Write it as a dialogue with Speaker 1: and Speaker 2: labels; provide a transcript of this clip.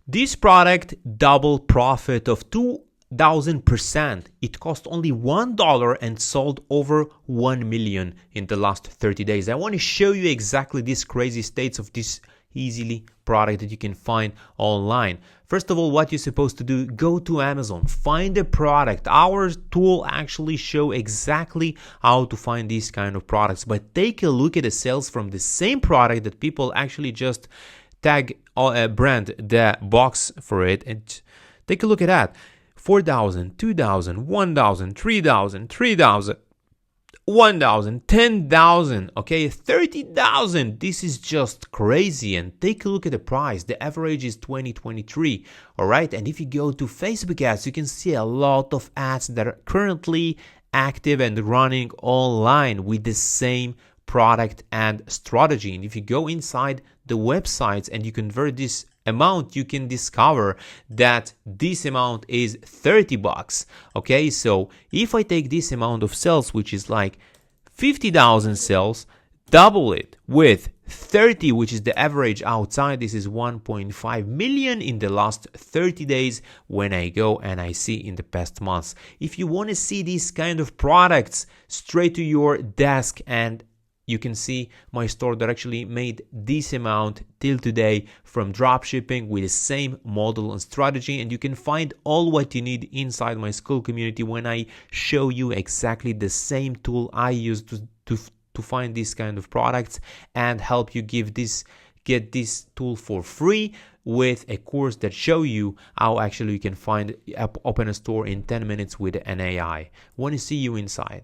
Speaker 1: This product double profit of 2,000%. It cost only $1 and sold over 1 million in the last 30 days. I want to show you exactly these crazy states of this easily product that you can find online. First of all, what you're supposed to do, go to Amazon, find a product. Our tool actually show exactly how to find these kind of products, but take a look at the sales from the same product that people actually just tag a brand the box for it, and take a look at that. 4,000, 2,000, 1,000, 3,000, 3,000, 1,000, 10,000, okay, 30,000. This is just crazy. And take a look at the price. The average is 2023. All right. And if you go to Facebook ads, you can see a lot of ads that are currently active and running online with the same product and strategy. And if you go inside the websites and you convert this amount, you can discover that this amount is $30. Okay, so if I take this amount of sales, which is like 50,000 sales, double it with 30, which is the average outside, this is 1.5 million in the last 30 days when I go and I see in the past months. If you want to see these kind of products straight to your desk, and you can see my store that actually made this amount till today from dropshipping with the same model and strategy, and you can find all what you need inside my school community when I show you exactly the same tool I use to find these kind of products and help you get this tool for free with a course that show you how actually you can open a store in 10 minutes with an AI. Want to see you inside.